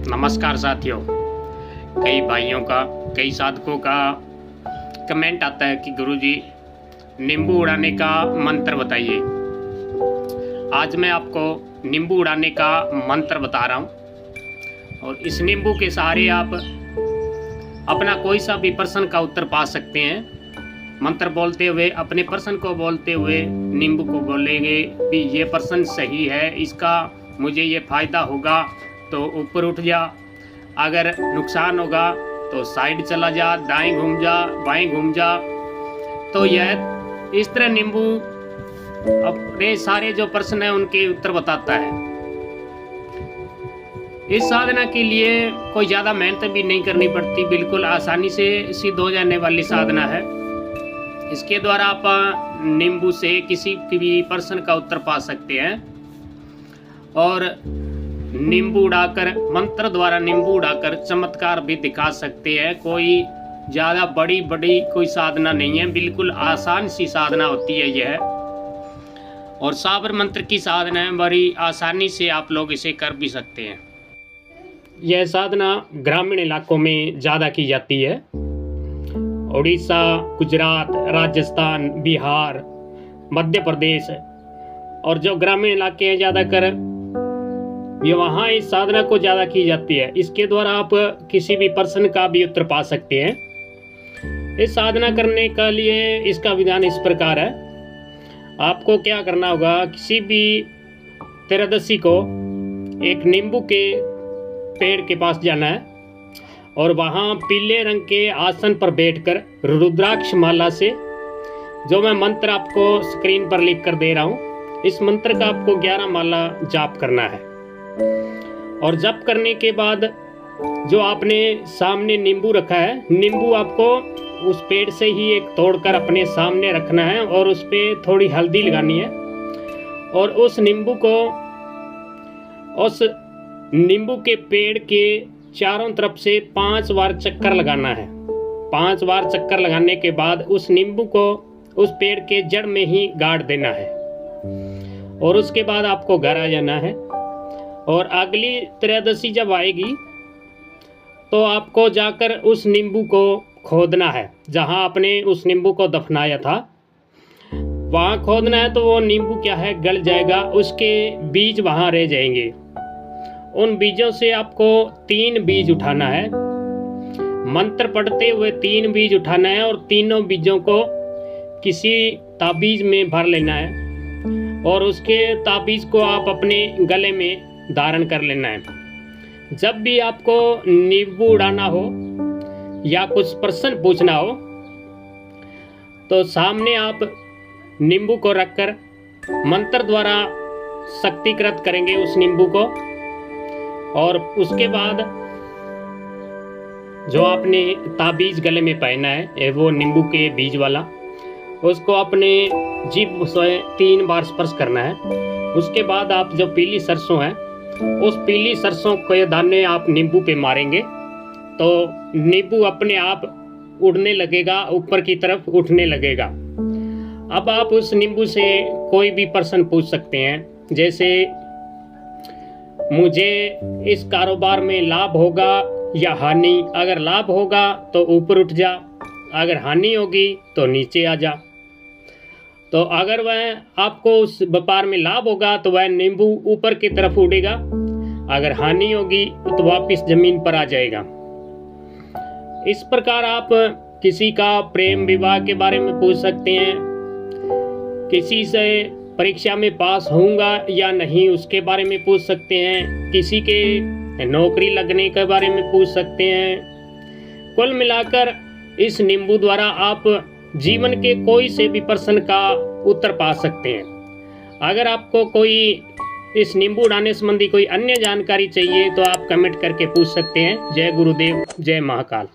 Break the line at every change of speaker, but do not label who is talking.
नमस्कार साथियों। कई भाइयों का, कई साधकों का कमेंट आता है कि गुरुजी नींबू उड़ाने का मंत्र बताइए। आज मैं आपको नींबू उड़ाने का मंत्र बता रहा हूँ और इस नींबू के सहारे आप अपना कोई सा भी प्रश्न का उत्तर पा सकते हैं। मंत्र बोलते हुए, अपने प्रश्न को बोलते हुए नींबू को बोलेंगे कि ये प्रश्न सही है, इसका मुझे ये फ़ायदा होगा तो ऊपर उठ जा, अगर नुकसान होगा तो साइड चला जा, दाएं घूम जा, बाएं घूम जा। तो यह इस तरह नींबू अपने सारे जो प्रश्न हैं उनके उत्तर बताता है। इस साधना के लिए कोई ज़्यादा मेहनत भी नहीं करनी पड़ती, बिल्कुल आसानी से सिद्ध हो जाने वाली साधना है। इसके द्वारा आप नींबू से किसी भी प्रश्न का उत्तर पा सकते हैं और नींबू उड़ाकर, मंत्र द्वारा नींबू उड़ाकर चमत्कार भी दिखा सकते हैं। कोई ज़्यादा बड़ी कोई साधना नहीं है, बिल्कुल आसान सी साधना होती है यह। और साबर मंत्र की साधना है, बड़ी आसानी से आप लोग इसे कर भी सकते हैं। यह साधना ग्रामीण इलाकों में ज़्यादा की जाती है। उड़ीसा, गुजरात, राजस्थान, बिहार, मध्य प्रदेश और जो ग्रामीण इलाके हैं ज़्यादातर, ये वहाँ इस साधना को ज़्यादा की जाती है। इसके द्वारा आप किसी भी प्रश्न का भी उत्तर पा सकते हैं। इस साधना करने के लिए इसका विधान इस प्रकार है। आपको क्या करना होगा, किसी भी त्रयोदशी को एक नींबू के पेड़ के पास जाना है और वहाँ पीले रंग के आसन पर बैठकर रुद्राक्ष माला से, जो मैं मंत्र आपको स्क्रीन पर लिख कर दे रहा हूँ, इस मंत्र का आपको 11 माला जाप करना है। और जप करने के बाद जो आपने सामने नींबू रखा है, नींबू आपको उस पेड़ से ही एक तोड़कर अपने सामने रखना है और उस पर थोड़ी हल्दी लगानी है और उस नींबू के पेड़ के चारों तरफ से 5 बार चक्कर लगाना है। 5 बार चक्कर लगाने के बाद उस नींबू को उस पेड़ के जड़ में ही गाड़ देना है और उसके बाद आपको घर आ जाना है। और अगली त्रयोदशी जब आएगी तो आपको जाकर उस नींबू को खोदना है, जहां आपने उस नींबू को दफनाया था वहां खोदना है। तो वो नींबू क्या है, गल जाएगा, उसके बीज वहां रह जाएंगे। उन बीजों से आपको 3 बीज उठाना है, मंत्र पढ़ते हुए 3 बीज उठाना है और तीनों बीजों को किसी ताबीज में भर लेना है और उसके ताबीज को आप अपने गले में धारण कर लेना है। जब भी आपको नींबू उड़ाना हो या कुछ प्रश्न पूछना हो तो सामने आप नींबू को रखकर मंत्र द्वारा शक्तिकृत करेंगे उस नींबू को और उसके बाद जो आपने ताबीज गले में पहना है वो नींबू के बीज वाला, उसको अपने जीभ से 3 बार स्पर्श करना है। उसके बाद आप जो पीली सरसों है, उस पीली सरसों के दाने आप नींबू पे मारेंगे तो नींबू अपने आप उड़ने लगेगा, ऊपर की तरफ उठने लगेगा। अब आप उस नींबू से कोई भी प्रश्न पूछ सकते हैं, जैसे मुझे इस कारोबार में लाभ होगा या हानि। अगर लाभ होगा तो ऊपर उठ जा, अगर हानि होगी तो नीचे आ जा। तो अगर वह आपको उस व्यापार में लाभ होगा तो वह नींबू ऊपर की तरफ उड़ेगा, अगर हानि होगी तो वापस जमीन पर आ जाएगा। इस प्रकार आप किसी का प्रेम विवाह के बारे में पूछ सकते हैं, किसी से परीक्षा में पास होऊंगा या नहीं उसके बारे में पूछ सकते हैं, किसी के नौकरी लगने के बारे में पूछ सकते हैं। कुल मिलाकर इस नींबू द्वारा आप जीवन के कोई से भी प्रश्न का उत्तर पा सकते हैं। अगर आपको कोई इस नींबू उड़ाने संबंधी कोई अन्य जानकारी चाहिए तो आप कमेंट करके पूछ सकते हैं। जय गुरुदेव, जय महाकाल।